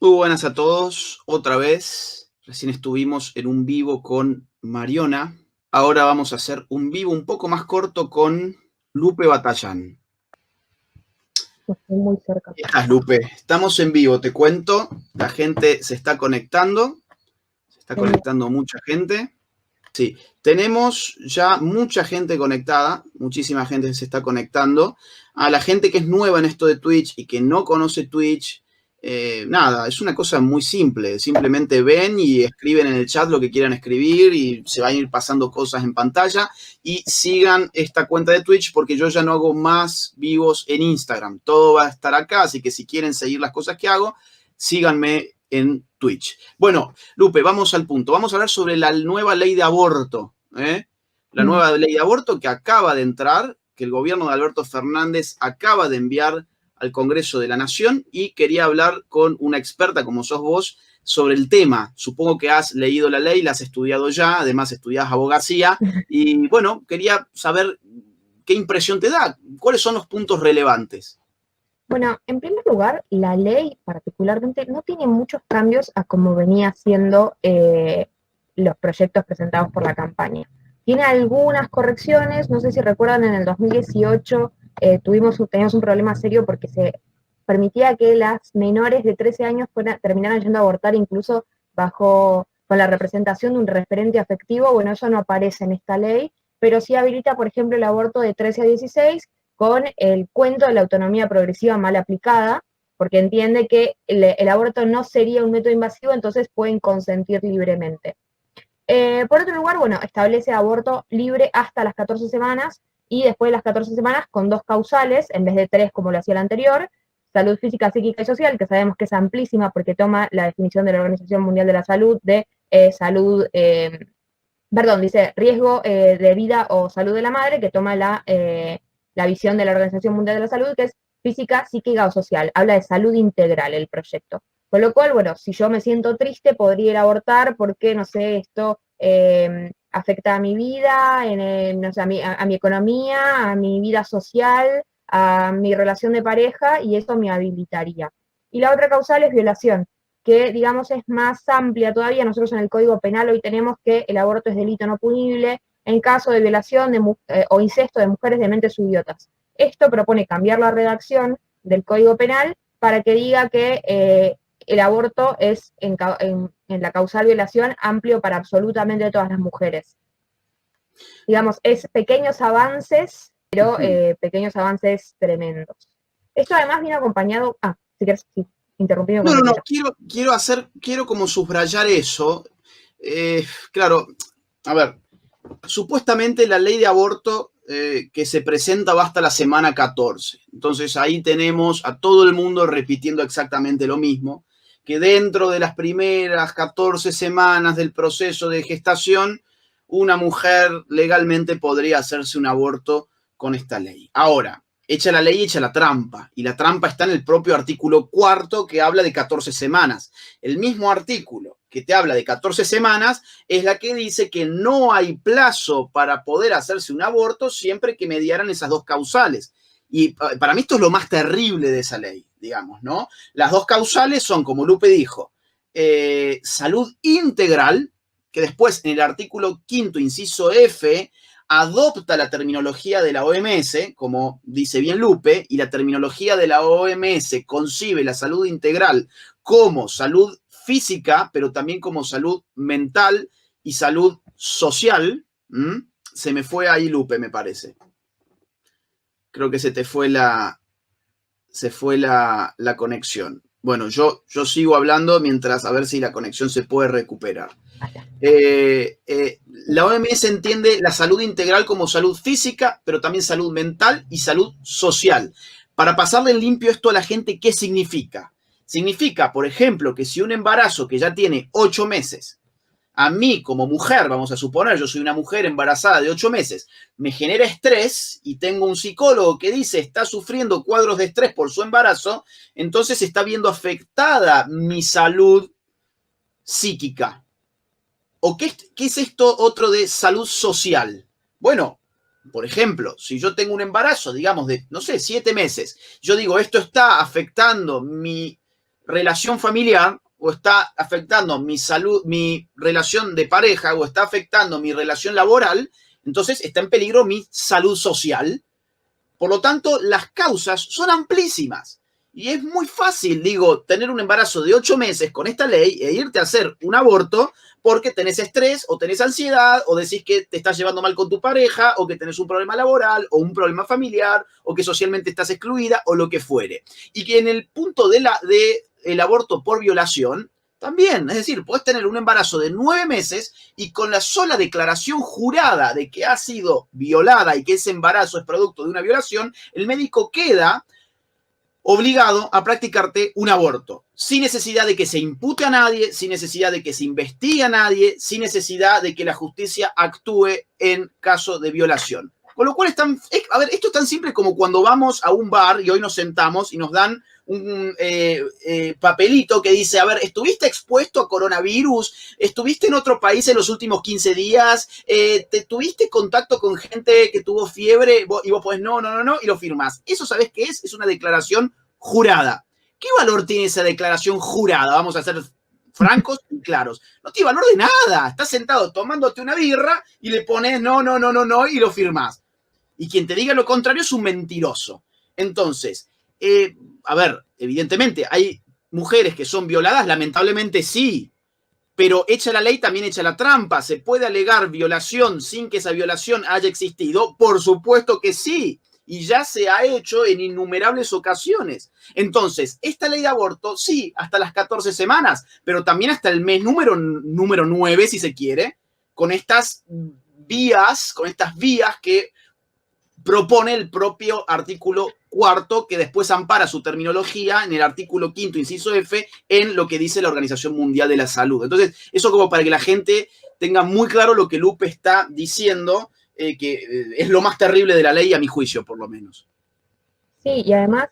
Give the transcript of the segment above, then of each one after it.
Muy buenas a todos, otra vez. Recién estuvimos en un vivo con Mariona. Ahora vamos a hacer un vivo un poco más corto con Lupe Batallán. Estoy muy cerca. ¿Qué estás, Lupe? Estamos en vivo, te cuento. La gente se está conectando. Se está conectando mucha gente. Sí, tenemos ya mucha gente conectada. Muchísima gente se está conectando. A la gente que es nueva en esto de Twitch y que no conoce Twitch, nada, es una cosa muy simple. Simplemente ven y escriben en el chat lo que quieran escribir y se van a ir pasando cosas en pantalla. Y sigan esta cuenta de Twitch porque yo ya no hago más vivos en Instagram. Todo va a estar acá, así que si quieren seguir las cosas que hago, síganme en Twitch. Bueno, Lupe, vamos al punto. Vamos a hablar sobre la nueva ley de aborto. La nueva ley de aborto que acaba de entrar, que el gobierno de Alberto Fernández acaba de enviar al Congreso de la Nación, y quería hablar con una experta como sos vos sobre el tema. Supongo que has leído la ley, la has estudiado ya, además estudiás abogacía, y bueno, quería saber qué impresión te da, cuáles son los puntos relevantes. Bueno, en primer lugar, la ley particularmente no tiene muchos cambios a como venía siendo los proyectos presentados por la campaña. Tiene algunas correcciones, no sé si recuerdan, en el 2018 teníamos un problema serio porque se permitía que las menores de 13 años terminaran yendo a abortar incluso con la representación de un referente afectivo. Bueno, eso no aparece en esta ley, pero sí habilita, por ejemplo, el aborto de 13 a 16, con el cuento de la autonomía progresiva mal aplicada, porque entiende que el aborto no sería un método invasivo, entonces pueden consentir libremente. Por otro lugar, bueno, establece aborto libre hasta las 14 semanas y después de las 14 semanas con 2 causales, en vez de 3 como lo hacía el anterior: salud física, psíquica y social, que sabemos que es amplísima porque toma la definición de la Organización Mundial de la Salud de dice riesgo de vida o salud de la madre, que toma la visión de la Organización Mundial de la Salud, que es física, psíquica o social. Habla de salud integral el proyecto. Con lo cual, bueno, si yo me siento triste, podría ir a abortar porque, no sé, esto afecta a mi vida, no sé, a mi economía, a mi vida social, a mi relación de pareja, y eso me habilitaría. Y la otra causal es violación, que, digamos, es más amplia todavía. Nosotros en el Código Penal hoy tenemos que el aborto es delito no punible en caso de violación o incesto de mujeres de mentes idiotas. Esto propone cambiar la redacción del Código Penal para que diga que el aborto es, en la causal violación, amplio para absolutamente todas las mujeres. Digamos, es pequeños avances, pero pequeños avances tremendos. Esto además viene acompañado... si quieres, sí, interrumpime cuando No, quieras. quiero como subrayar eso. Claro, a ver, supuestamente la ley de aborto que se presenta va hasta la semana 14. Entonces ahí tenemos a todo el mundo repitiendo exactamente lo mismo, que dentro de las primeras 14 semanas del proceso de gestación, una mujer legalmente podría hacerse un aborto con esta ley. Ahora, echa la ley, echa la trampa. Y la trampa está en el propio artículo 4, que habla de 14 semanas. El mismo artículo que te habla de 14 semanas es la que dice que no hay plazo para poder hacerse un aborto siempre que mediaran esas 2 causales. Y para mí esto es lo más terrible de esa ley, digamos, ¿no? Las 2 causales son, como Lupe dijo, salud integral, que después en el artículo 5º, inciso F, adopta la terminología de la OMS, como dice bien Lupe, y la terminología de la OMS concibe la salud integral como salud física, pero también como salud mental y salud social. Se me fue ahí Lupe, me parece. Creo que se fue la conexión. Bueno, yo sigo hablando mientras a ver si la conexión se puede recuperar. La OMS entiende la salud integral como salud física, pero también salud mental y salud social. Para pasarle en limpio esto a la gente, ¿qué significa? Significa, por ejemplo, que si un embarazo que ya tiene 8 meses, a mí como mujer, vamos a suponer, yo soy una mujer embarazada de 8 meses, me genera estrés y tengo un psicólogo que dice está sufriendo cuadros de estrés por su embarazo, entonces está viendo afectada mi salud psíquica. ¿O qué es esto otro de salud social? Bueno, por ejemplo, si yo tengo un embarazo, digamos, de, no sé, 7 meses, yo digo, esto está afectando mi relación familiar, o está afectando mi salud, mi relación de pareja, o está afectando mi relación laboral, entonces está en peligro mi salud social. Por lo tanto, las causas son amplísimas. Y es muy fácil, digo, tener un embarazo de 8 meses con esta ley e irte a hacer un aborto porque tenés estrés o tenés ansiedad o decís que te estás llevando mal con tu pareja o que tenés un problema laboral o un problema familiar o que socialmente estás excluida o lo que fuere. Y que en el punto de el aborto por violación, también, es decir, podés tener un embarazo de 9 meses y con la sola declaración jurada de que ha sido violada y que ese embarazo es producto de una violación, el médico queda obligado a practicarte un aborto, sin necesidad de que se impute a nadie, sin necesidad de que se investigue a nadie, sin necesidad de que la justicia actúe en caso de violación. Con lo cual, a ver, esto es tan simple como cuando vamos a un bar y hoy nos sentamos y nos dan un papelito que dice, a ver, ¿estuviste expuesto a coronavirus? ¿Estuviste en otro país en los últimos 15 días? ¿Tuviste contacto con gente que tuvo fiebre? Y vos podés, no, y lo firmás. ¿Eso sabés qué es? Es una declaración jurada. ¿Qué valor tiene esa declaración jurada? Vamos a ser francos y claros. No tiene valor de nada. Estás sentado tomándote una birra y le pones no, y lo firmás. Y quien te diga lo contrario es un mentiroso. Entonces, a ver, evidentemente, hay mujeres que son violadas, lamentablemente sí, pero hecha la ley también hecha la trampa. ¿Se puede alegar violación sin que esa violación haya existido? Por supuesto que sí, y ya se ha hecho en innumerables ocasiones. Entonces, esta ley de aborto, sí, hasta las 14 semanas, pero también hasta el mes número 9, si se quiere, con estas vías que propone el propio artículo 4, que después ampara su terminología en el artículo 5, inciso F, en lo que dice la Organización Mundial de la Salud. Entonces, eso como para que la gente tenga muy claro lo que Lupe está diciendo, que es lo más terrible de la ley, a mi juicio, por lo menos. Sí, y además,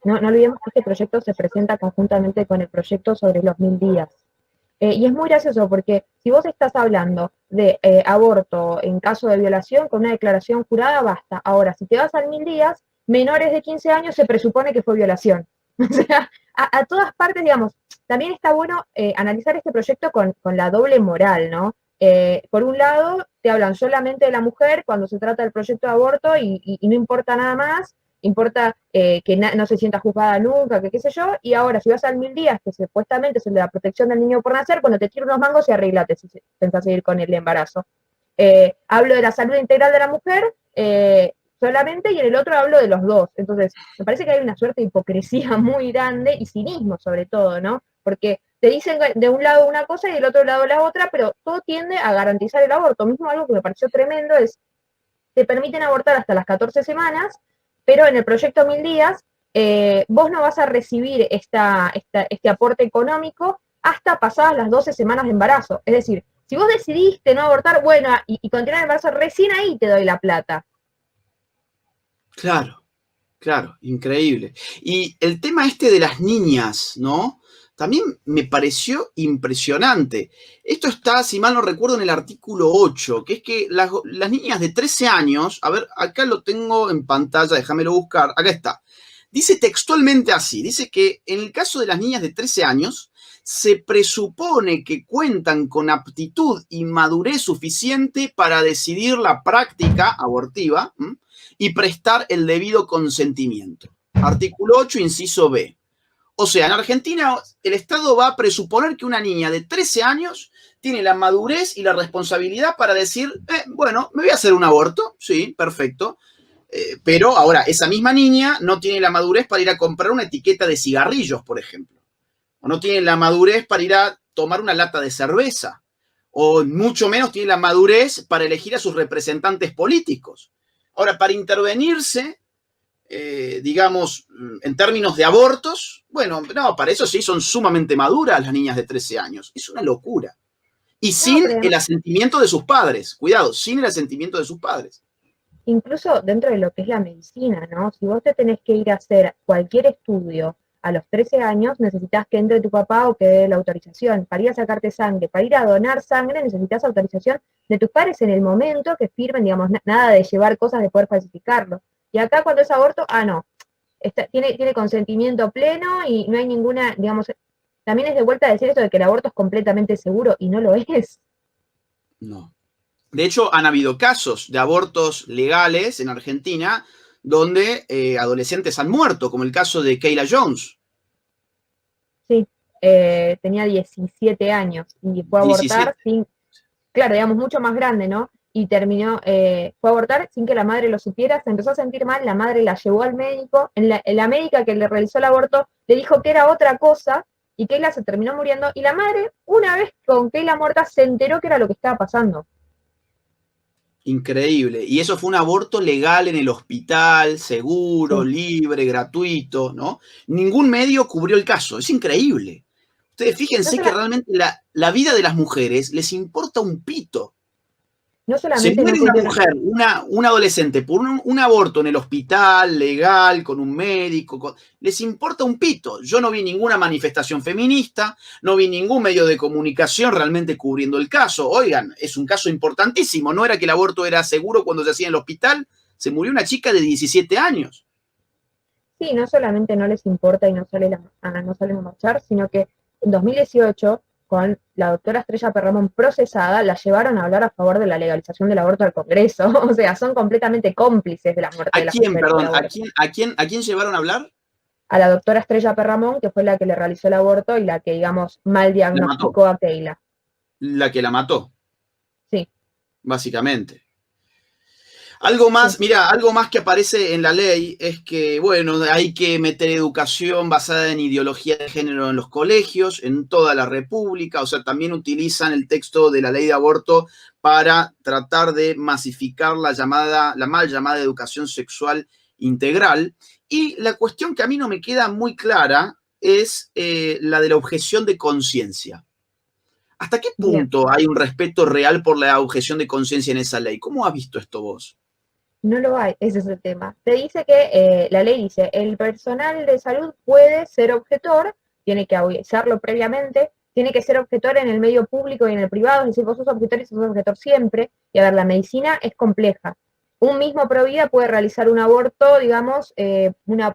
no olvidemos que este proyecto se presenta conjuntamente con el proyecto sobre los 1000 días. Y es muy gracioso porque si vos estás hablando de aborto en caso de violación con una declaración jurada, basta. Ahora, si te vas al 1000 días, menores de 15 años se presupone que fue violación. O sea, a todas partes, digamos, también está bueno analizar este proyecto con la doble moral, ¿no? Por un lado, te hablan solamente de la mujer cuando se trata del proyecto de aborto y no importa nada más, importa que no se sienta juzgada nunca, que qué sé yo, y ahora si vas al 1000 días, que supuestamente es el de la protección del niño por nacer, bueno, te tiro unos mangos y arreglate si pensás seguir con el embarazo. Hablo de la salud integral de la mujer solamente, y en el otro hablo de los dos. Entonces, me parece que hay una suerte de hipocresía muy grande y cinismo sobre todo, ¿no? Porque te dicen de un lado una cosa y del otro lado la otra, pero todo tiende a garantizar el aborto. Mismo algo que me pareció tremendo es, te permiten abortar hasta las 14 semanas, pero en el proyecto 1000 días, vos no vas a recibir este aporte económico hasta pasadas las 12 semanas de embarazo. Es decir, si vos decidiste no abortar, bueno, y continuar el embarazo, recién ahí te doy la plata. Claro, increíble. Y el tema este de las niñas, ¿no? También me pareció impresionante. Esto está, si mal no recuerdo, en el artículo 8, que es que las niñas de 13 años, a ver, acá lo tengo en pantalla, déjamelo buscar, acá está. Dice textualmente así, dice que en el caso de las niñas de 13 años, se presupone que cuentan con aptitud y madurez suficiente para decidir la práctica abortiva y prestar el debido consentimiento. Artículo 8, inciso B. O sea, en Argentina el Estado va a presuponer que una niña de 13 años tiene la madurez y la responsabilidad para decir, bueno, me voy a hacer un aborto, sí, perfecto, pero ahora esa misma niña no tiene la madurez para ir a comprar una etiqueta de cigarrillos, por ejemplo, o no tiene la madurez para ir a tomar una lata de cerveza, o mucho menos tiene la madurez para elegir a sus representantes políticos. Ahora, para intervenirse, digamos, en términos de abortos, bueno, no, para eso sí son sumamente maduras las niñas de 13 años. Es una locura. Y sin el asentimiento de sus padres, cuidado, sin el asentimiento de sus padres. Incluso dentro de lo que es la medicina, ¿no? Si vos te tenés que ir a hacer cualquier estudio a los 13 años, necesitas que entre tu papá o que dé la autorización. Para ir a sacarte sangre, para ir a donar sangre, necesitas autorización de tus padres en el momento que firmen, digamos, nada de llevar cosas de poder falsificarlo. Y acá cuando es aborto, no. tiene consentimiento pleno y no hay ninguna, digamos, también es de vuelta a decir esto de que el aborto es completamente seguro y no lo es. No. De hecho, han habido casos de abortos legales en Argentina donde adolescentes han muerto, como el caso de Kayla Jones. Sí, tenía 17 años y fue a 17. abortar sin, claro, digamos, mucho más grande, ¿no? Y terminó, fue a abortar sin que la madre lo supiera, se empezó a sentir mal, la madre la llevó al médico, en la médica que le realizó el aborto le dijo que era otra cosa, y Kayla se terminó muriendo, y la madre, una vez con Kayla muerta, se enteró que era lo que estaba pasando. Increíble. Y eso fue un aborto legal en el hospital, seguro, Sí, libre, gratuito, ¿no? Ningún medio cubrió el caso. Es increíble. Ustedes no, fíjense que realmente la vida de las mujeres les importa un pito. no Se solamente no muere una cubrieron. mujer, una adolescente, por un aborto en el hospital, legal, con un médico, les importa un pito. Yo no vi ninguna manifestación feminista, no vi ningún medio de comunicación realmente cubriendo el caso. Oigan, es un caso importantísimo. No era que el aborto era seguro cuando se hacía en el hospital, se murió una chica de 17 años. Sí, no solamente no les importa y no, no salen a marchar, sino que en 2018, con la doctora Estrella Perramón procesada, la llevaron a hablar a favor de la legalización del aborto al Congreso. O sea, son completamente cómplices de la muerte ¿A de las quién, mujeres por perdón? aborto. ¿A quién llevaron a hablar? A la doctora Estrella Perramón, que fue la que le realizó el aborto y la que, digamos, mal La mató. diagnosticó a Keila. La que la mató, Sí, básicamente. Algo sí, más, mira, algo más que aparece en la ley es que, bueno, hay que meter educación basada en ideología de género en los colegios, en toda la República, o sea, también utilizan el texto de la ley de aborto para tratar de masificar la mal llamada educación sexual integral. Y la cuestión que a mí no me queda muy clara es la de la objeción de conciencia. ¿Hasta qué bien. punto hay un respeto real por la objeción de conciencia en esa ley? ¿Cómo has visto esto vos? No lo hay, ese es el tema. Te dice que la ley dice, el personal de salud puede ser objetor, tiene que avisarlo previamente, tiene que ser objetor en el medio público y en el privado, es decir, vos sos objetor y sos objetor siempre. Y a ver, la medicina es compleja. Un mismo provida puede realizar un aborto, digamos,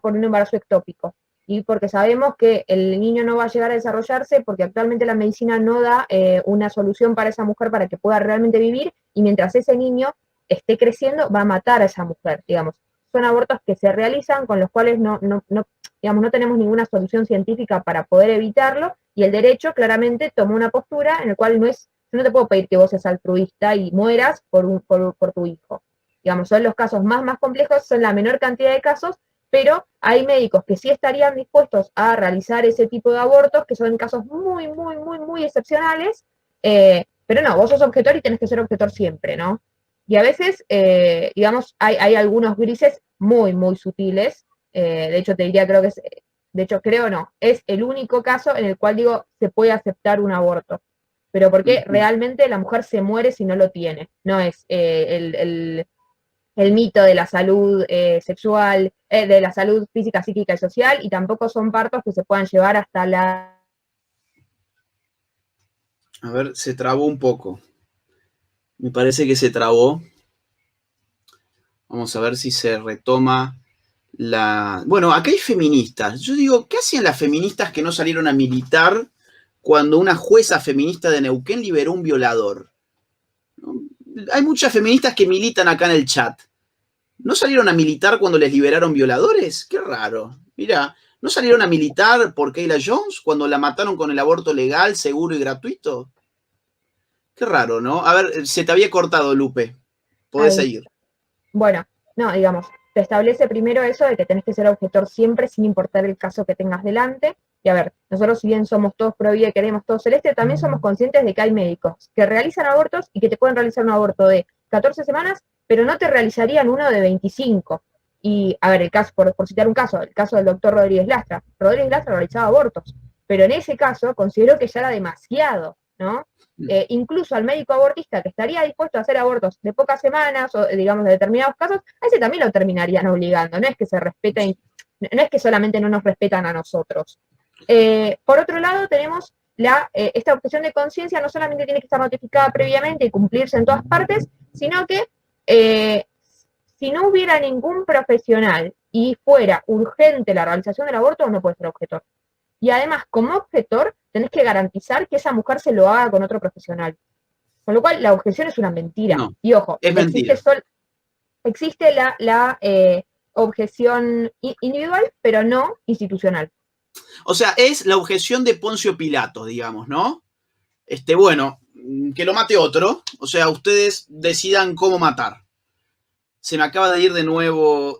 por un embarazo ectópico. Y porque sabemos que el niño no va a llegar a desarrollarse porque actualmente la medicina no da una solución para esa mujer para que pueda realmente vivir, y mientras ese niño esté creciendo, va a matar a esa mujer, digamos. Son abortos que se realizan con los cuales digamos, no tenemos ninguna solución científica para poder evitarlo, y el derecho claramente tomó una postura en la cual yo no te puedo pedir que vos seas altruista y mueras por tu hijo. Digamos, son los casos más complejos, son la menor cantidad de casos, pero hay médicos que sí estarían dispuestos a realizar ese tipo de abortos, que son casos muy excepcionales, pero no, vos sos objetor y tenés que ser objetor siempre, ¿no? Y a veces, digamos, hay algunos grises muy sutiles. De hecho, te diría, creo que es, de hecho, creo no, es el único caso en el cual digo se puede aceptar un aborto. Pero porque realmente la mujer se muere si no lo tiene. No es el mito de la salud sexual, de la salud física, psíquica y social, y tampoco son partos que se puedan llevar hasta la... A ver, se trabó un poco. Me parece que se trabó. Vamos a ver si se retoma la... Bueno, acá hay feministas. Yo digo, ¿qué hacían las feministas que no salieron a militar cuando una jueza feminista de Neuquén liberó un violador? ¿No? Hay muchas feministas que militan acá en el chat. ¿No salieron a militar cuando les liberaron violadores? Qué raro. Mira, ¿no salieron a militar por Kayla Jones cuando la mataron con el aborto legal, seguro y gratuito? Qué raro, ¿no? A ver, se te había cortado, Lupe. Podés Ahí. seguir. Bueno, no, digamos, te establece primero eso de que tenés que ser objetor siempre sin importar el caso que tengas delante. Y a ver, nosotros si bien somos todos pro vida y queremos todo celeste, también somos conscientes de que hay médicos que realizan abortos y que te pueden realizar un aborto de 14 semanas, pero no te realizarían uno de 25. Y a ver, el caso, por citar un caso, el caso del doctor Rodríguez Lastra. Rodríguez Lastra realizaba abortos, pero en ese caso considero que ya era demasiado, ¿no? Incluso al médico abortista que estaría dispuesto a hacer abortos de pocas semanas o digamos de determinados casos, a ese también lo terminarían obligando. No es que se respeten, no es que solamente no nos respetan a nosotros. Por otro lado, tenemos esta objeción de conciencia, no solamente tiene que estar notificada previamente y cumplirse en todas partes, sino que si no hubiera ningún profesional y fuera urgente la realización del aborto, no puedes ser objetor. Y además, como objetor, tenés que garantizar que esa mujer se lo haga con otro profesional. Con lo cual, la objeción es una mentira. No, Y ojo, es mentira. existe la objeción individual, pero no institucional. O sea, es la objeción de Poncio Pilato, digamos, ¿no? Bueno, que lo mate otro. O sea, ustedes decidan cómo matar. Se me acaba de ir de nuevo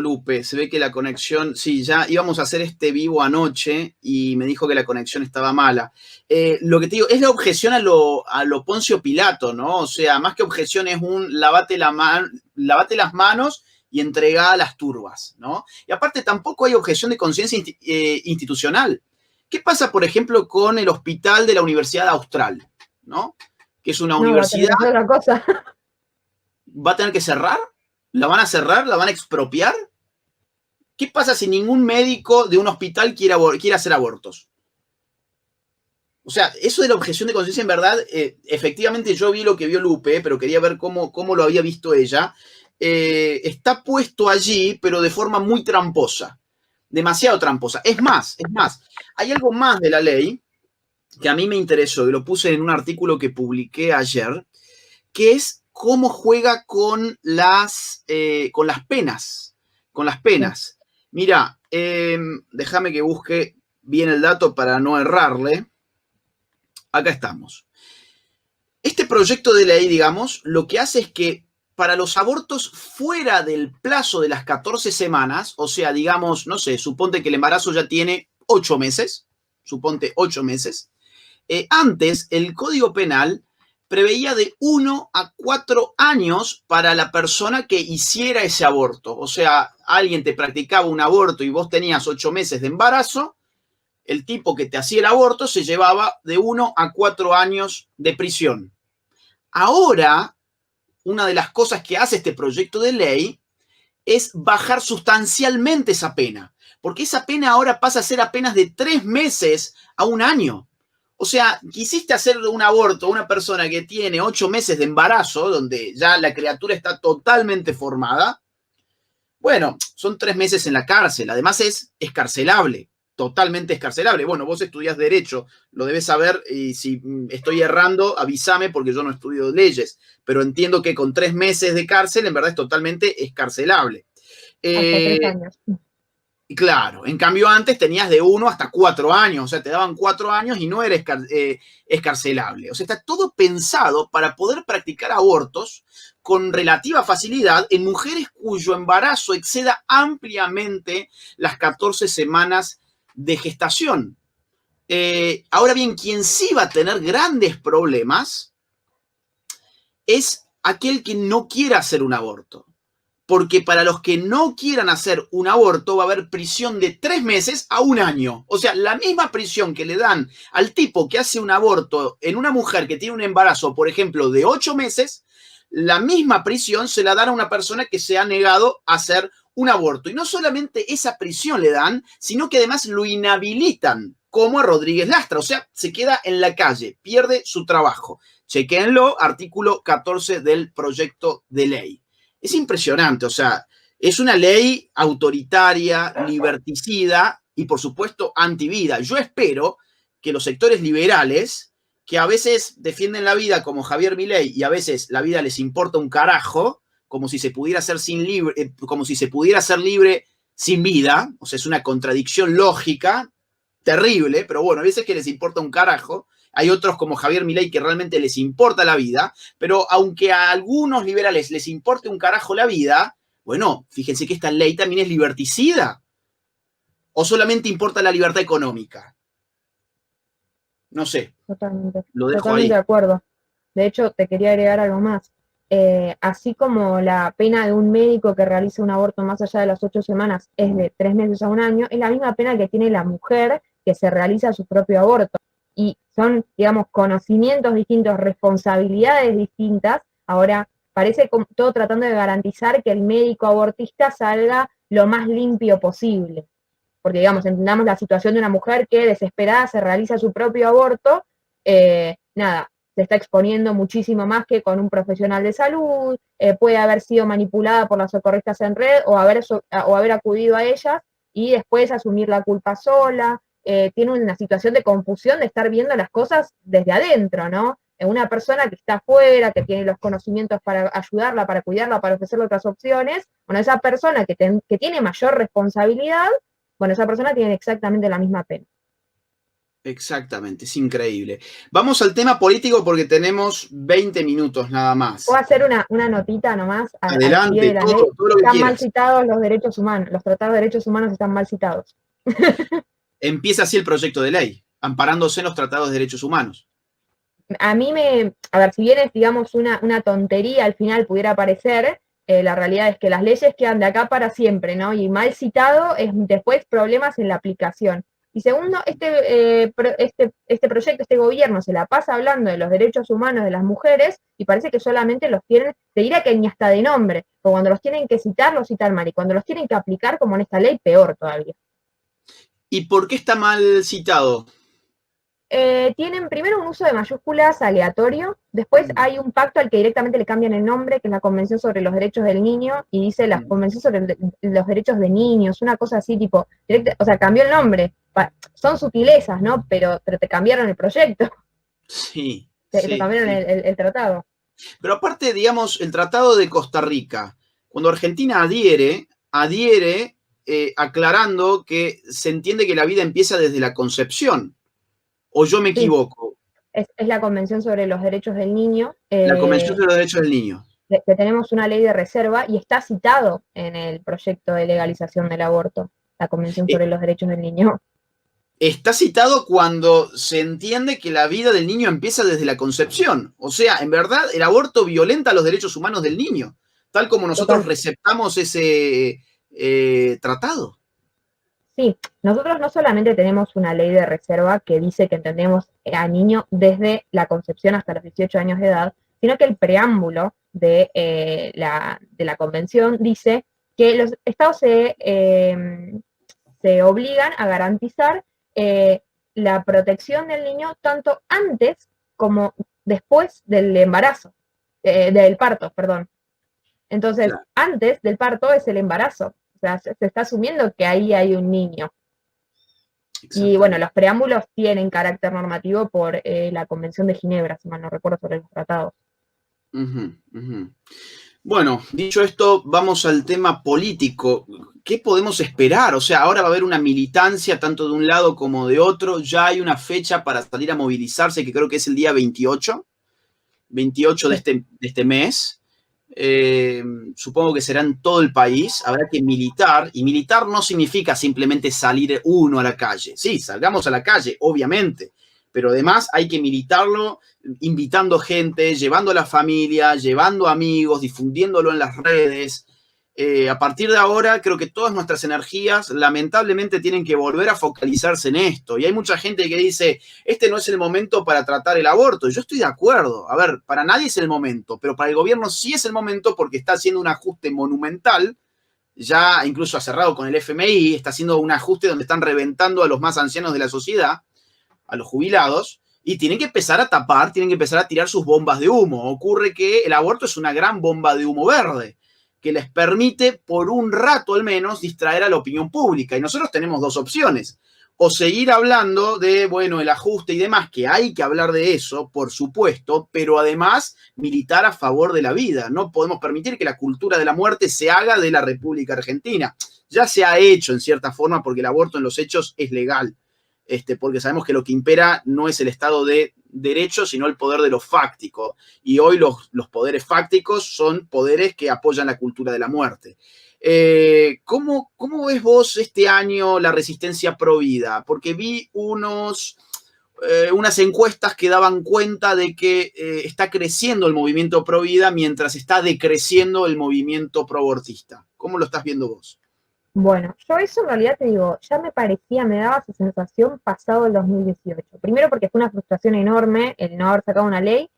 Lupe. Se ve que la conexión, sí, ya íbamos a hacer este vivo anoche y me dijo que la conexión estaba mala. Lo que te digo, es la objeción a lo Poncio Pilato, ¿no? O sea, más que objeción es un lavate las manos y entregá las turbas, ¿no? Y aparte tampoco hay objeción de conciencia institucional. ¿Qué pasa, por ejemplo, con el hospital de la Universidad Austral, ¿no? Que es una No, va a tener universidad, que hacer otra cosa. ¿va a tener que cerrar? ¿La van a cerrar? ¿La van a expropiar? ¿Qué pasa si ningún médico de un hospital quiere hacer abortos? O sea, eso de la objeción de conciencia, en verdad, efectivamente yo vi lo que vio Lupe, pero quería ver cómo lo había visto ella. Está puesto allí, pero de forma muy tramposa. Demasiado tramposa. Es más, hay algo más de la ley que a mí me interesó y lo puse en un artículo que publiqué ayer, que es cómo juega con las penas. Con las penas. Mira, déjame que busque bien el dato para no errarle. Acá estamos. Este proyecto de ley, digamos, lo que hace es que para los abortos fuera del plazo de las 14 semanas, o sea, digamos, no sé, suponte que el embarazo ya tiene 8 meses, suponte 8 meses, antes el Código Penal preveía de 1 a 4 años para la persona que hiciera ese aborto. O sea, alguien te practicaba un aborto y vos tenías 8 meses de embarazo, el tipo que te hacía el aborto se llevaba de 1 a 4 años de prisión. Ahora, una de las cosas que hace este proyecto de ley es bajar sustancialmente esa pena, porque esa pena ahora pasa a ser apenas de 3 meses a 1 año. O sea, quisiste hacer un aborto a una persona que tiene 8 meses de embarazo, donde ya la criatura está totalmente formada. Bueno, son 3 meses en la cárcel. Además es escarcelable, totalmente escarcelable. Bueno, vos estudiás Derecho, lo debes saber, y si estoy errando, avísame porque yo no estudio leyes. Pero entiendo que con 3 meses de cárcel, en verdad es totalmente escarcelable. Hasta 3 años. Claro, en cambio antes tenías de 1 hasta 4 años, o sea, te daban 4 años y no eres escarcelable. O sea, está todo pensado para poder practicar abortos con relativa facilidad en mujeres cuyo embarazo exceda ampliamente las 14 semanas de gestación. Ahora bien, quien sí va a tener grandes problemas es aquel que no quiera hacer un aborto. Porque para los que no quieran hacer un aborto va a haber prisión de 3 meses a 1 año. O sea, la misma prisión que le dan al tipo que hace un aborto en una mujer que tiene un embarazo, por ejemplo, de 8 meses, la misma prisión se la dan a una persona que se ha negado a hacer un aborto. Y no solamente esa prisión le dan, sino que además lo inhabilitan, como a Rodríguez Lastra. O sea, se queda en la calle, pierde su trabajo. Chequénlo, artículo 14 del proyecto de ley. Es impresionante, o sea, es una ley autoritaria, liberticida y, por supuesto, antivida. Yo espero que los sectores liberales, que a veces defienden la vida como Javier Milei y a veces la vida les importa un carajo, como si se pudiera ser como si se pudiera ser libre sin vida, o sea, es una contradicción lógica terrible, pero bueno, a veces que les importa un carajo. Hay otros como Javier Milei que realmente les importa la vida, pero aunque a algunos liberales les importe un carajo la vida, bueno, fíjense que esta ley también es liberticida. ¿O solamente importa la libertad económica? No sé, Totalmente, lo dejo totalmente ahí. de acuerdo. De hecho, te quería agregar algo más. Así como la pena de un médico que realiza un aborto más allá de las 8 semanas es de 3 meses a 1 año, es la misma pena que tiene la mujer que se realiza su propio aborto. Y son, digamos, conocimientos distintos, responsabilidades distintas. Ahora, parece todo tratando de garantizar que el médico abortista salga lo más limpio posible. Porque, digamos, entendamos la situación de una mujer que desesperada se realiza su propio aborto, nada, se está exponiendo muchísimo más que con un profesional de salud, puede haber sido manipulada por las socorristas en red o haber acudido a ellas y después asumir la culpa sola. Tiene una situación de confusión de estar viendo las cosas desde adentro, ¿no? Una persona que está afuera, que tiene los conocimientos para ayudarla, para cuidarla, para ofrecerle otras opciones, bueno, esa persona que tiene mayor responsabilidad, bueno, esa persona tiene exactamente la misma pena. Exactamente, es increíble. Vamos al tema político porque tenemos 20 minutos nada más. Puedo hacer una notita nomás al pie de Adelante, la ley. todo lo que Están mal quieras. citados los derechos humanos, los tratados de derechos humanos están mal citados. Empieza así el proyecto de ley, amparándose en los tratados de derechos humanos. A mí a ver, si bien es, digamos, una tontería al final pudiera parecer, la realidad es que las leyes quedan de acá para siempre, ¿no? Y mal citado es después problemas en la aplicación. Y segundo, este proyecto, este gobierno se la pasa hablando de los derechos humanos de las mujeres y parece que solamente los tienen, te diría que ni hasta de nombre, o cuando los tienen que citar, los citan mal, y cuando los tienen que aplicar, como en esta ley, peor todavía. ¿Y por qué está mal citado? Tienen primero un uso de mayúsculas aleatorio, después hay un pacto al que directamente le cambian el nombre, que es la Convención sobre los Derechos del Niño, y dice la Convención sobre los Derechos de Niños, una cosa así tipo, o sea, cambió el nombre. Son sutilezas, ¿no? Pero te cambiaron el proyecto, Sí, te sí, cambiaron sí. el tratado. Pero aparte, digamos, el Tratado de Costa Rica, cuando Argentina adhiere aclarando que se entiende que la vida empieza desde la concepción. ¿O yo me equivoco? Es la Convención sobre los Derechos del Niño. La Convención sobre los Derechos del Niño. Que tenemos una ley de reserva y está citado en el proyecto de legalización del aborto, la Convención sobre los Derechos del Niño. Está citado cuando se entiende que la vida del niño empieza desde la concepción. O sea, en verdad, el aborto violenta los derechos humanos del niño, tal como nosotros receptamos ese tratado. Sí, nosotros no solamente tenemos una ley de reserva que dice que entendemos a niño desde la concepción hasta los 18 años de edad, sino que el preámbulo de la convención dice que los estados se obligan a garantizar la protección del niño tanto antes como después del embarazo, del parto, perdón. Entonces, claro, antes del parto es el embarazo. O sea, se está asumiendo que ahí hay un niño. Y bueno, los preámbulos tienen carácter normativo por la Convención de Ginebra, si mal no recuerdo, sobre los tratados. Bueno, dicho esto, vamos al tema político. ¿Qué podemos esperar? O sea, ahora va a haber una militancia tanto de un lado como de otro. Ya hay una fecha para salir a movilizarse, que creo que es el día 28 de este mes. Supongo que será en todo el país. Habrá que militar, y militar no significa simplemente salir uno a la calle. Sí, salgamos a la calle, obviamente, pero además hay que militarlo invitando gente, llevando a la familia, llevando amigos, difundiéndolo en las redes. A partir de ahora, creo que todas nuestras energías lamentablemente tienen que volver a focalizarse en esto. Y hay mucha gente que dice, este no es el momento para tratar el aborto. Yo estoy de acuerdo. A ver, para nadie es el momento, pero para el gobierno sí es el momento porque está haciendo un ajuste monumental. Ya incluso ha cerrado con el FMI, está haciendo un ajuste donde están reventando a los más ancianos de la sociedad, a los jubilados, y tienen que empezar a tapar, tienen que empezar a tirar sus bombas de humo. Ocurre que el aborto es una gran bomba de humo verde, que les permite, por un rato al menos, distraer a la opinión pública. Y nosotros tenemos dos opciones. O seguir hablando de, bueno, el ajuste y demás, que hay que hablar de eso, por supuesto, pero además militar a favor de la vida. No podemos permitir que la cultura de la muerte se haga de la República Argentina. Ya se ha hecho en cierta forma porque el aborto en los hechos es legal. Porque sabemos que lo que impera no es el Estado de Derecho, sino el poder de lo fáctico. Y hoy los poderes fácticos son poderes que apoyan la cultura de la muerte. ¿Cómo ves vos este año la resistencia pro vida? Porque vi unas encuestas que daban cuenta de que está creciendo el movimiento pro vida mientras está decreciendo el movimiento pro abortista. ¿Cómo lo estás viendo vos? Bueno, yo eso en realidad te digo, ya me daba esa sensación pasado el 2018. Primero porque fue una frustración enorme el no haber sacado una ley,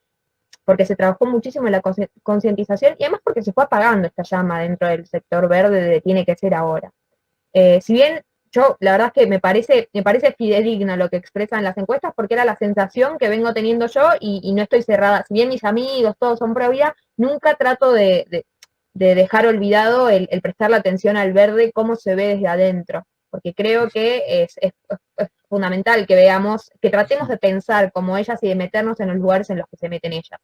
porque se trabajó muchísimo en la concientización y además porque se fue apagando esta llama dentro del sector verde de tiene que ser ahora. Si bien yo la verdad es que me parece fidedigno lo que expresan las encuestas, porque era la sensación que vengo teniendo yo y no estoy cerrada. Si bien mis amigos todos son pro vida, nunca trato de dejar olvidado el prestarle atención al verde, cómo se ve desde adentro, porque creo que es fundamental que veamos, que tratemos de pensar como ellas y de meternos en los lugares en los que se meten ellas.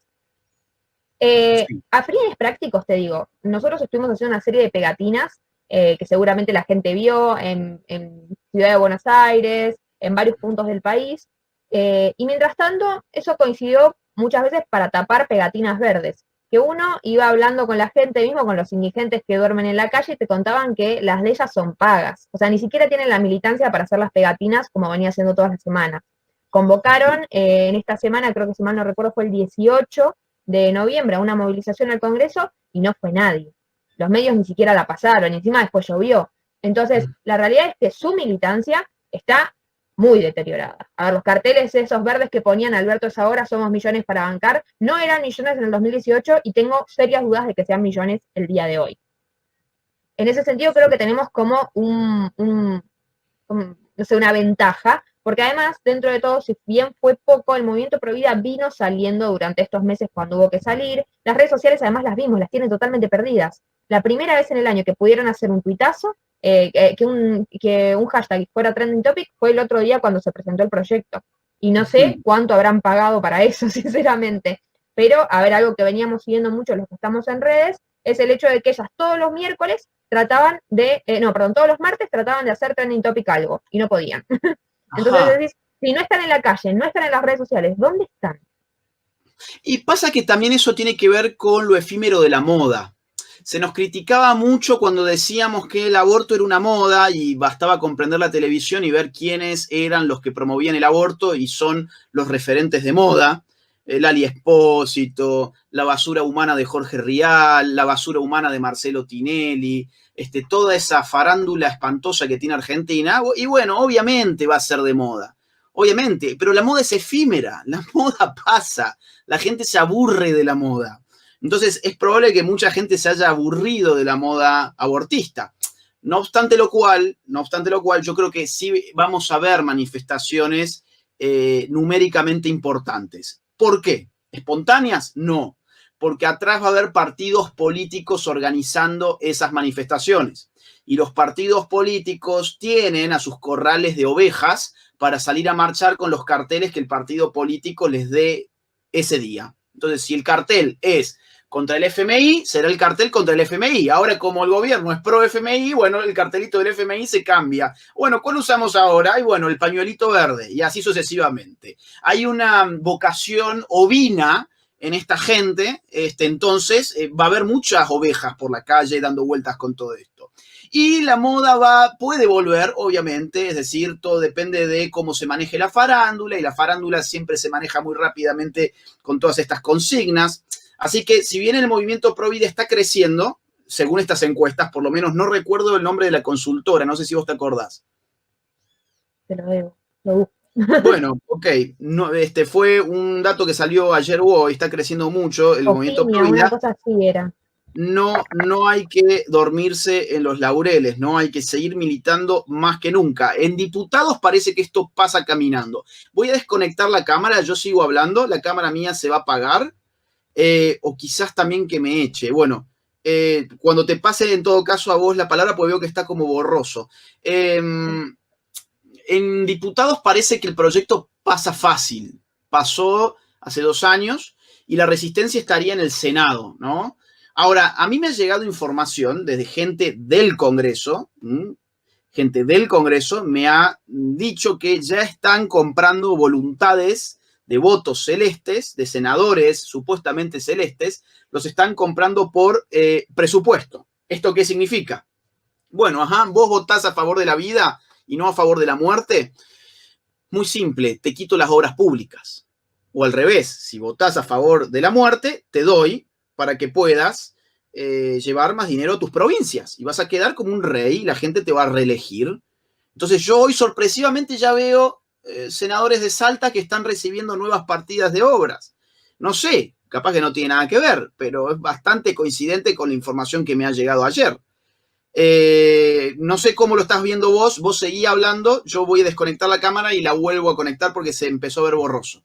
Sí. A fines prácticos te digo, nosotros estuvimos haciendo una serie de pegatinas que seguramente la gente vio en Ciudad de Buenos Aires, en varios puntos del país, y mientras tanto eso coincidió muchas veces para tapar pegatinas verdes, que uno iba hablando con la gente mismo, con los indigentes que duermen en la calle, y te contaban que las de ellas son pagas, o sea, ni siquiera tienen la militancia para hacer las pegatinas como venía haciendo todas las semanas. Convocaron en esta semana, creo que si mal no recuerdo fue el 18 de noviembre, a una movilización al Congreso y no fue nadie. Los medios ni siquiera la pasaron y encima después llovió. Entonces, la realidad es que su militancia está muy deteriorada. A ver, los carteles esos verdes que ponían Alberto es ahora, somos millones para bancar, no eran millones en el 2018 y tengo serias dudas de que sean millones el día de hoy. En ese sentido creo que tenemos como no sé, una ventaja, porque además, dentro de todo, si bien fue poco, el movimiento Pro Vida vino saliendo durante estos meses cuando hubo que salir. Las redes sociales además las vimos, las tienen totalmente perdidas. La primera vez en el año que pudieron hacer un tuitazo, que un hashtag fuera trending topic, fue el otro día cuando se presentó el proyecto. Y no sé cuánto habrán pagado para eso, sinceramente. Pero, a ver, algo que veníamos siguiendo mucho los que estamos en redes, es el hecho de que ellas todos los miércoles trataban de, todos los martes trataban de hacer trending topic algo, y no podían. Entonces Ajá. decís, si no están en la calle, no están en las redes sociales, ¿dónde están? Y pasa que también eso tiene que ver con lo efímero de la moda. Se nos criticaba mucho cuando decíamos que el aborto era una moda y bastaba comprender la televisión y ver quiénes eran los que promovían el aborto y son los referentes de moda. Lali Espósito, la basura humana de Jorge Rial, la basura humana de Marcelo Tinelli, toda esa farándula espantosa que tiene Argentina. Y bueno, obviamente va a ser de moda. Obviamente, pero la moda es efímera, la moda pasa, la gente se aburre de la moda. Entonces es probable que mucha gente se haya aburrido de la moda abortista. No obstante lo cual, yo creo que sí vamos a ver manifestaciones numéricamente importantes. ¿Por qué? ¿Espontáneas? No, porque atrás va a haber partidos políticos organizando esas manifestaciones. Y los partidos políticos tienen a sus corrales de ovejas para salir a marchar con los carteles que el partido político les dé ese día. Entonces, si el cartel es contra el FMI, será el cartel contra el FMI. Ahora, como el gobierno es pro FMI, bueno, el cartelito del FMI se cambia. Bueno, ¿cuál usamos ahora? Y bueno, el pañuelito verde, y así sucesivamente. Hay una vocación ovina en esta gente, entonces va a haber muchas ovejas por la calle dando vueltas con todo esto. Y la moda puede volver, obviamente, es decir, todo depende de cómo se maneje la farándula, y la farándula siempre se maneja muy rápidamente con todas estas consignas. Así que si bien el movimiento Pro Vida está creciendo, según estas encuestas, por lo menos no recuerdo el nombre de la consultora, no sé si vos te acordás. Te lo debo, lo busco. Bueno, ok, no, fue un dato que salió ayer o hoy, está creciendo mucho el movimiento Pro Opinion, una Vida. cosa así era. No hay que dormirse en los laureles, no hay que seguir militando más que nunca. En diputados parece que esto pasa caminando. Voy a desconectar la cámara, yo sigo hablando, la cámara mía se va a apagar, o quizás también que me eche. Bueno, cuando te pase en todo caso a vos la palabra, pues veo que está como borroso. En diputados parece que el proyecto pasa fácil, pasó hace 2 años y la resistencia estaría en el Senado, ¿no? Ahora, a mí me ha llegado información desde gente del Congreso, me ha dicho que ya están comprando voluntades de votos celestes, de senadores supuestamente celestes, los están comprando por presupuesto. ¿Esto qué significa? Bueno, vos votás a favor de la vida y no a favor de la muerte. Muy simple, te quito las obras públicas. O al revés, si votás a favor de la muerte, te doy para que puedas llevar más dinero a tus provincias. Y vas a quedar como un rey y la gente te va a reelegir. Entonces yo hoy sorpresivamente ya veo senadores de Salta que están recibiendo nuevas partidas de obras. No sé, capaz que no tiene nada que ver, pero es bastante coincidente con la información que me ha llegado ayer. No sé cómo lo estás viendo vos seguí hablando, yo voy a desconectar la cámara y la vuelvo a conectar porque se empezó a ver borroso.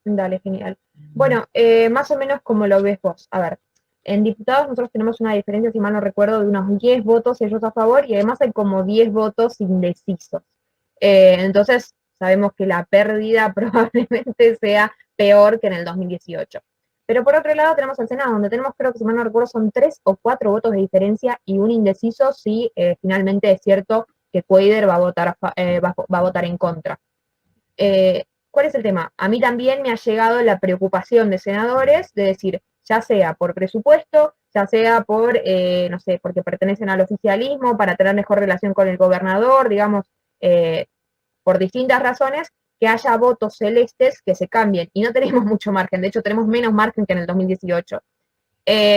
Dale, genial. Bueno, más o menos como lo ves vos. A ver, en diputados nosotros tenemos una diferencia, si mal no recuerdo, de unos 10 votos ellos a favor y además hay como 10 votos indecisos. Entonces, sabemos que la pérdida probablemente sea peor que en el 2018. Pero por otro lado tenemos el Senado, donde tenemos, creo que si mal no recuerdo, son 3 o 4 votos de diferencia y un indeciso si finalmente es cierto que Cuader va a votar, va a votar en contra. ¿Cuál es el tema? A mí también me ha llegado la preocupación de senadores de decir, ya sea por presupuesto, ya sea por, no sé, porque pertenecen al oficialismo, para tener mejor relación con el gobernador, digamos, por distintas razones, que haya votos celestes que se cambien. Y no tenemos mucho margen, de hecho tenemos menos margen que en el 2018.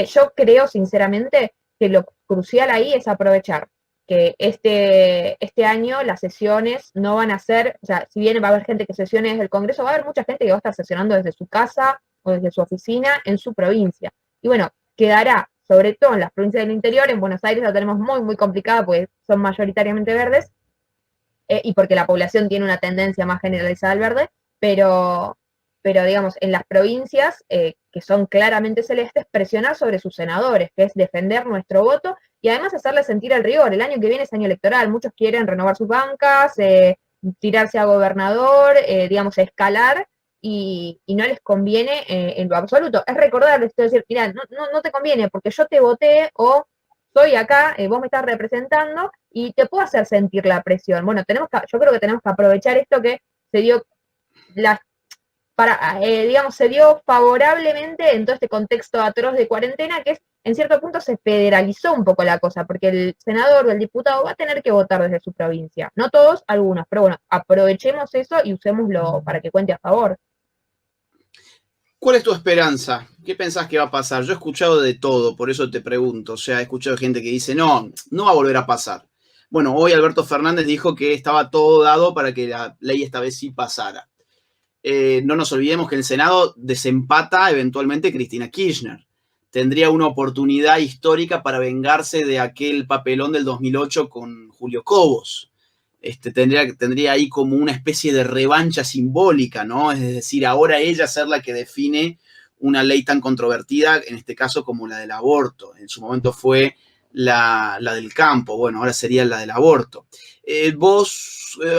Yo creo, sinceramente, que lo crucial ahí es aprovechar que este año las sesiones no van a ser, o sea, si bien va a haber gente que sesione desde el Congreso, va a haber mucha gente que va a estar sesionando desde su casa o desde su oficina en su provincia. Y bueno, quedará, sobre todo en las provincias del interior, en Buenos Aires la tenemos muy, muy complicada porque son mayoritariamente verdes, y porque la población tiene una tendencia más generalizada al verde, pero digamos, en las provincias que son claramente celestes, presionar sobre sus senadores, que es defender nuestro voto y además hacerles sentir el rigor. El año que viene es año electoral, muchos quieren renovar sus bancas, tirarse a gobernador, digamos, escalar, y no les conviene en lo absoluto. Es recordarles, es decir, mira, no te conviene porque yo te voté o estoy acá, vos me estás representando y te puedo hacer sentir la presión. Bueno, yo creo que tenemos que aprovechar esto que se dio digamos, se dio favorablemente en todo este contexto atroz de cuarentena, que es, en cierto punto se federalizó un poco la cosa, porque el senador o el diputado va a tener que votar desde su provincia. No todos, algunos, pero bueno, aprovechemos eso y usémoslo para que cuente a favor. ¿Cuál es tu esperanza? ¿Qué pensás que va a pasar? Yo he escuchado de todo, por eso te pregunto. O sea, he escuchado gente que dice, no va a volver a pasar. Bueno, hoy Alberto Fernández dijo que estaba todo dado para que la ley esta vez sí pasara. No nos olvidemos que en el Senado desempata eventualmente Cristina Kirchner. Tendría una oportunidad histórica para vengarse de aquel papelón del 2008 con Julio Cobos. Tendría ahí como una especie de revancha simbólica, ¿no? Es decir, ahora ella ser la que define una ley tan controvertida, en este caso como la del aborto. En su momento fue la del campo, bueno, ahora sería la del aborto.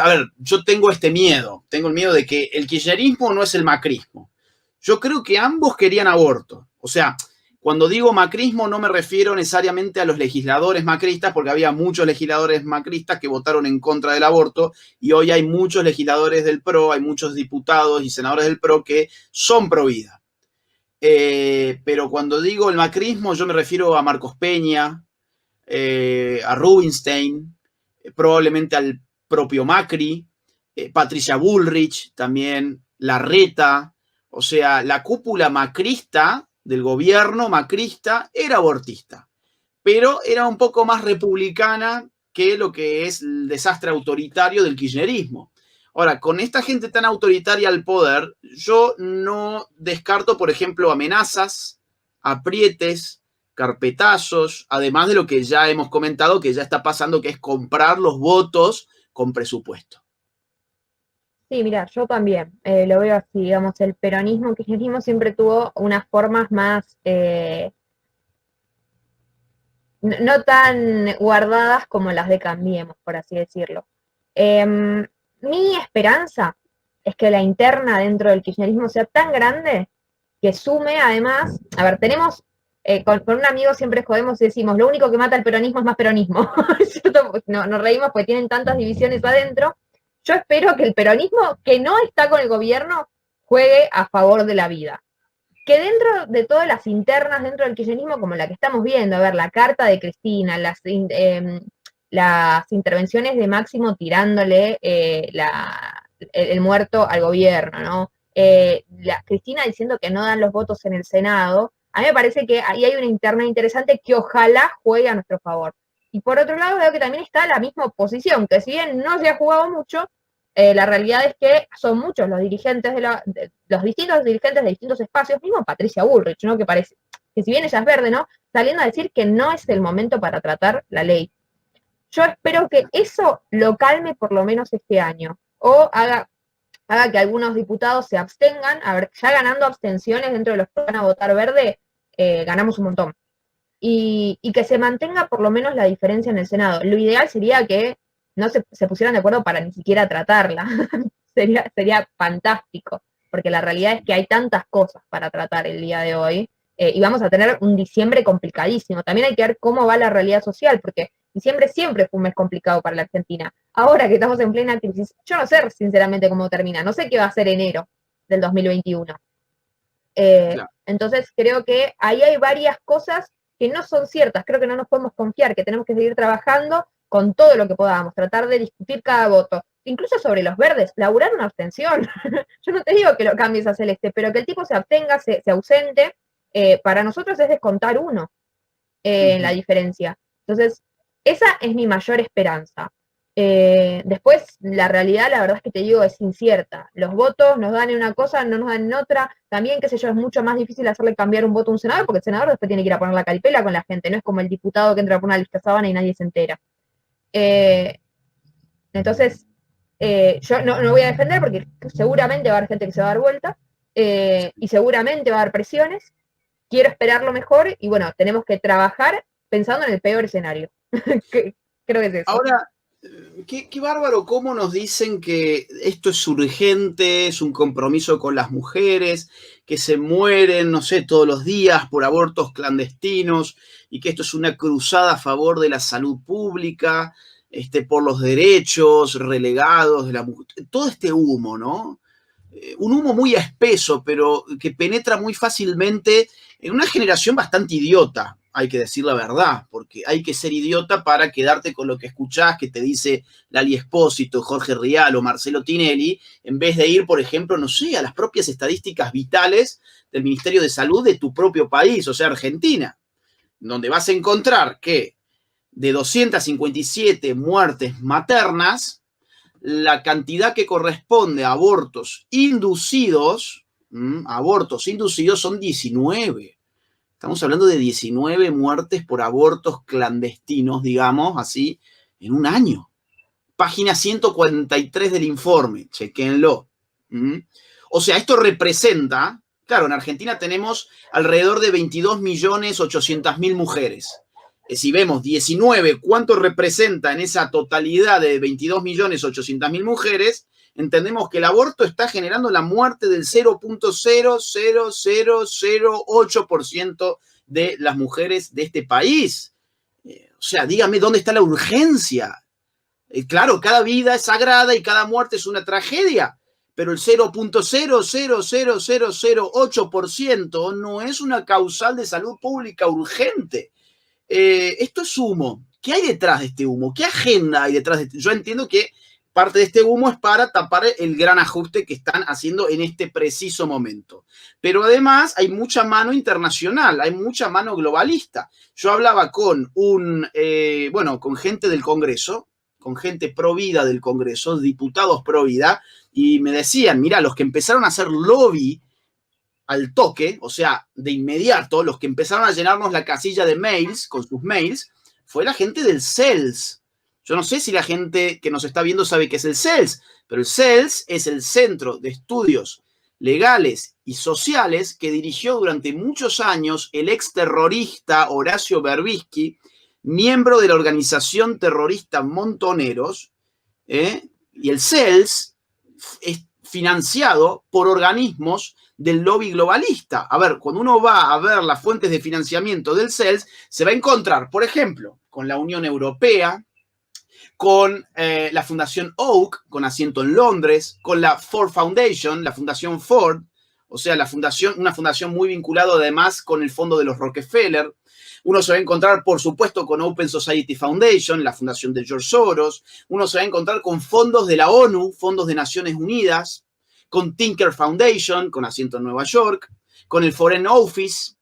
A ver, yo tengo el miedo de que el kirchnerismo no es el macrismo. Yo creo que ambos querían aborto. O sea, cuando digo macrismo no me refiero necesariamente a los legisladores macristas, porque había muchos legisladores macristas que votaron en contra del aborto y hoy hay muchos legisladores del PRO, hay muchos diputados y senadores del PRO que son pro vida. Pero cuando digo el macrismo yo me refiero a Marcos Peña, a Rubinstein, probablemente al propio Macri, Patricia Bullrich también, Larreta, o sea, la cúpula macrista del gobierno macrista era abortista, pero era un poco más republicana que lo que es el desastre autoritario del kirchnerismo. Ahora, con esta gente tan autoritaria al poder, yo no descarto, por ejemplo, amenazas, aprietes, carpetazos, además de lo que ya hemos comentado, que ya está pasando, que es comprar los votos con presupuesto. Sí, mira, yo también lo veo así, digamos, el peronismo, el kirchnerismo siempre tuvo unas formas más, no tan guardadas como las de Cambiemos, por así decirlo. Mi esperanza es que la interna dentro del kirchnerismo sea tan grande que sume además, a ver, tenemos, con un amigo siempre jodemos y decimos, lo único que mata al peronismo es más peronismo, ¿cierto? No, nos reímos porque tienen tantas divisiones adentro. Yo espero que el peronismo que no está con el gobierno juegue a favor de la vida. Que dentro de todas las internas, dentro del kirchnerismo, como la que estamos viendo, a ver, la carta de Cristina, las intervenciones de Máximo tirándole el muerto al gobierno, ¿no? Cristina diciendo que no dan los votos en el Senado, a mí me parece que ahí hay una interna interesante que ojalá juegue a nuestro favor. Y por otro lado veo que también está la misma oposición, que si bien no se ha jugado mucho, la realidad es que son muchos los dirigentes los distintos dirigentes de distintos espacios, mismo Patricia Bullrich, ¿no? Que parece que si bien ella es verde, ¿no? Saliendo a decir que no es el momento para tratar la ley. yo espero que eso lo calme por lo menos este año, o haga que algunos diputados se abstengan. A ver, ya ganando abstenciones dentro de los que van a votar verde, ganamos un montón. Y que se mantenga por lo menos la diferencia en el Senado. Lo ideal sería que no se pusieran de acuerdo para ni siquiera tratarla. sería fantástico, porque la realidad es que hay tantas cosas para tratar el día de hoy, y vamos a tener un diciembre complicadísimo. También hay que ver cómo va la realidad social, porque diciembre siempre fue un mes complicado para la Argentina. Ahora que estamos en plena crisis, yo no sé sinceramente cómo termina, no sé qué va a ser enero del 2021. Claro. Entonces creo que ahí hay varias cosas que no son ciertas, creo que no nos podemos confiar, que tenemos que seguir trabajando con todo lo que podamos, tratar de discutir cada voto, incluso sobre los verdes, laburar una abstención. Yo no te digo que lo cambies a celeste, pero que el tipo se abstenga, se ausente, para nosotros es descontar uno en la diferencia. Entonces, esa es mi mayor esperanza. Después, la realidad, la verdad es que te digo, es incierta. Los votos nos dan en una cosa, no nos dan en otra. También, qué sé yo, es mucho más difícil hacerle cambiar un voto a un senador, porque el senador después tiene que ir a poner la caripela con la gente, no es como el diputado que entra por una lista sábana y nadie se entera. Entonces, yo no voy a defender porque seguramente va a haber gente que se va a dar vuelta, y seguramente va a haber presiones. Quiero esperar lo mejor y bueno, tenemos que trabajar pensando en el peor escenario. Creo que es eso. Ahora, qué bárbaro cómo nos dicen que esto es urgente, es un compromiso con las mujeres, que se mueren, no sé, todos los días por abortos clandestinos y que esto es una cruzada a favor de la salud pública, por los derechos relegados de la mujer. Todo este humo, ¿no? Un humo muy espeso, pero que penetra muy fácilmente en una generación bastante idiota, hay que decir la verdad, porque hay que ser idiota para quedarte con lo que escuchás, que te dice Lali Espósito, Jorge Rial o Marcelo Tinelli, en vez de ir, por ejemplo, no sé, a las propias estadísticas vitales del Ministerio de Salud de tu propio país, o sea, Argentina, donde vas a encontrar que de 257 muertes maternas, la cantidad que corresponde a abortos inducidos son 19. Estamos hablando de 19 muertes por abortos clandestinos, digamos así, en un año. Página 143 del informe, chequénlo. O sea, esto representa, claro, en Argentina tenemos alrededor de 22.800.000 mujeres. Si vemos 19, ¿cuánto representa en esa totalidad de 22.800.000 mujeres? Entendemos que el aborto está generando la muerte del 0.00008% de las mujeres de este país. O sea, dígame, ¿dónde está la urgencia? Claro, cada vida es sagrada y cada muerte es una tragedia, pero el 0.00008% no es una causal de salud pública urgente. Esto es humo. ¿Qué hay detrás de este humo? ¿Qué agenda hay detrás de este? Yo entiendo que parte de este humo es para tapar el gran ajuste que están haciendo en este preciso momento. Pero además hay mucha mano internacional, hay mucha mano globalista. Yo hablaba con con gente del Congreso, con gente pro vida del Congreso, diputados pro vida, y me decían, mira, los que empezaron a hacer lobby al toque, o sea, de inmediato, los que empezaron a llenarnos la casilla de mails, con sus mails, fue la gente del CELS. Yo no sé si la gente que nos está viendo sabe qué es el CELS, pero el CELS es el Centro de Estudios Legales y Sociales que dirigió durante muchos años el exterrorista Horacio Berbisky, miembro de la organización terrorista Montoneros, y el CELS es financiado por organismos del lobby globalista. A ver, cuando uno va a ver las fuentes de financiamiento del CELS, se va a encontrar, por ejemplo, con la Unión Europea, con la Fundación Oak, con asiento en Londres, con la Ford Foundation, la Fundación Ford, o sea, una fundación muy vinculada además con el fondo de los Rockefeller. Uno se va a encontrar, por supuesto, con Open Society Foundation, la fundación de George Soros. Uno se va a encontrar con fondos de la ONU, fondos de Naciones Unidas, con Tinker Foundation, con asiento en Nueva York, con el Foreign Office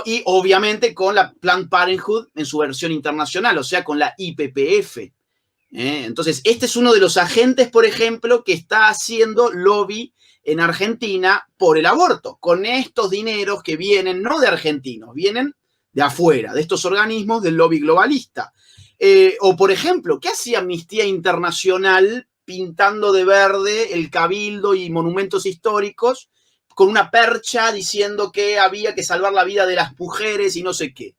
y obviamente con la Planned Parenthood en su versión internacional, o sea, con la IPPF. Entonces, este es uno de los agentes, por ejemplo, que está haciendo lobby en Argentina por el aborto, con estos dineros que vienen no de argentinos, vienen de afuera, de estos organismos del lobby globalista. O, por ejemplo, ¿qué hacía Amnistía Internacional pintando de verde el Cabildo y monumentos históricos con una percha diciendo que había que salvar la vida de las mujeres y no sé qué?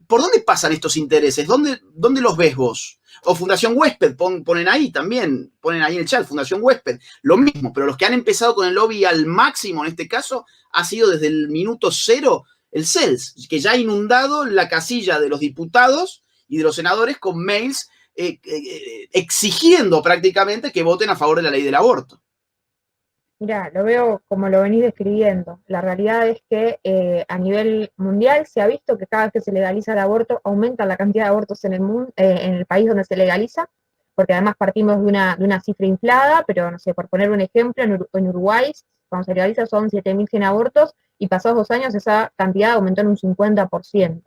¿Por dónde pasan estos intereses? ¿Dónde los ves vos? O Fundación Huésped, ponen ahí también, ponen ahí en el chat, Fundación Huésped, lo mismo, pero los que han empezado con el lobby al máximo en este caso ha sido desde el minuto cero el CELS, que ya ha inundado la casilla de los diputados y de los senadores con mails exigiendo prácticamente que voten a favor de la ley del aborto. Mira, lo veo como lo venís describiendo. La realidad es que a nivel mundial se ha visto que cada vez que se legaliza el aborto aumenta la cantidad de abortos en el país donde se legaliza, porque además partimos de una cifra inflada, pero no sé, por poner un ejemplo, en Uruguay, cuando se legaliza son 7.100 abortos y pasados 2 años esa cantidad aumentó en un 50%.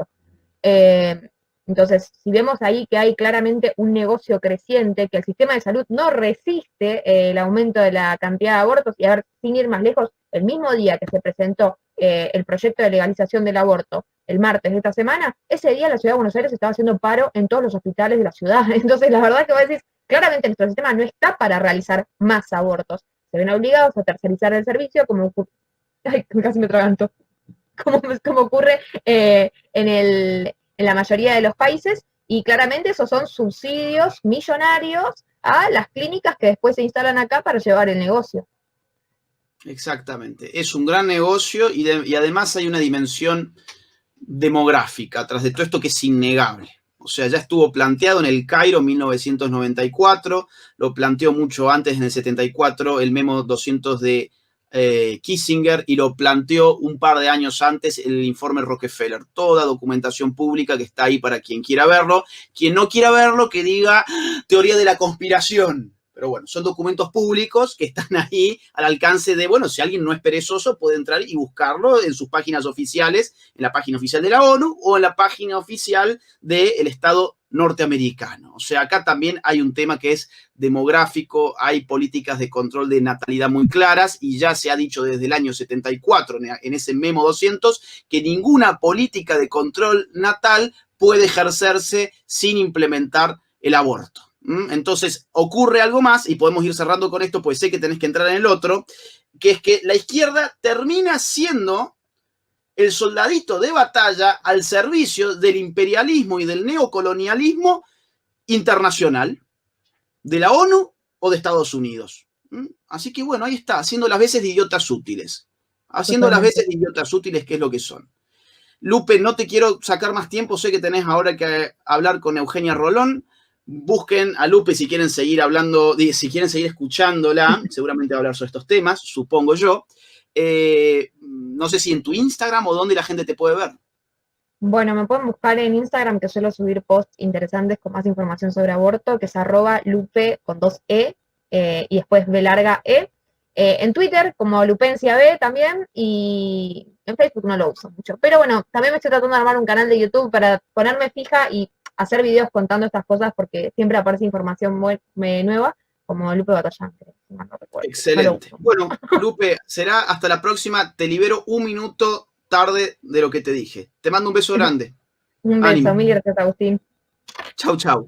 Entonces, si vemos ahí que hay claramente un negocio creciente, que el sistema de salud no resiste el aumento de la cantidad de abortos, y a ver, sin ir más lejos, el mismo día que se presentó el proyecto de legalización del aborto, el martes de esta semana, ese día la ciudad de Buenos Aires estaba haciendo paro en todos los hospitales de la ciudad. Entonces, la verdad que vos decís, claramente nuestro sistema no está para realizar más abortos. Se ven obligados a tercerizar el servicio, como ay, casi me atraganto, como ocurre en la mayoría de los países, y claramente esos son subsidios millonarios a las clínicas que después se instalan acá para llevar el negocio. Exactamente, es un gran negocio y además hay una dimensión demográfica tras de todo esto que es innegable. O sea, ya estuvo planteado en el Cairo en 1994, lo planteó mucho antes, en el 74, el Memo 200 de Kissinger, y lo planteó un par de años antes el informe Rockefeller. Toda documentación pública que está ahí para quien quiera verlo. Quien no quiera verlo, que diga teoría de la conspiración. Pero bueno, son documentos públicos que están ahí al alcance de, bueno, si alguien no es perezoso, puede entrar y buscarlo en sus páginas oficiales, en la página oficial de la ONU o en la página oficial del Estado norteamericano. O sea, acá también hay un tema que es demográfico, hay políticas de control de natalidad muy claras y ya se ha dicho desde el año 74, en ese Memo 200, que ninguna política de control natal puede ejercerse sin implementar el aborto. Entonces ocurre algo más, y podemos ir cerrando con esto, pues sé que tenés que entrar en el otro, que es que la izquierda termina siendo el soldadito de batalla al servicio del imperialismo y del neocolonialismo internacional, de la ONU o de Estados Unidos. Así que bueno, ahí está, haciendo las veces de idiotas útiles. Haciendo las veces de idiotas útiles, que es lo que son. Lupe, no te quiero sacar más tiempo, sé que tenés ahora que hablar con Eugenia Rolón. Busquen a Lupe si quieren seguir hablando, si quieren seguir escuchándola, seguramente va a hablar sobre estos temas, supongo yo. No sé si en tu Instagram o dónde la gente te puede ver. Bueno, me pueden buscar en Instagram, que suelo subir posts interesantes con más información sobre aborto, que es @lupe con 2E y después B larga E. En Twitter, como Lupencia B también, y en Facebook no lo uso mucho. Pero bueno, también me estoy tratando de armar un canal de YouTube para ponerme fija y hacer videos contando estas cosas, porque siempre aparece información nueva, como Lupe Batallán, que no recuerdo. Excelente. Bueno, Lupe, será hasta la próxima. Te libero un minuto tarde de lo que te dije. Te mando un beso grande. Un beso, mil gracias, Agustín. Chau, chau.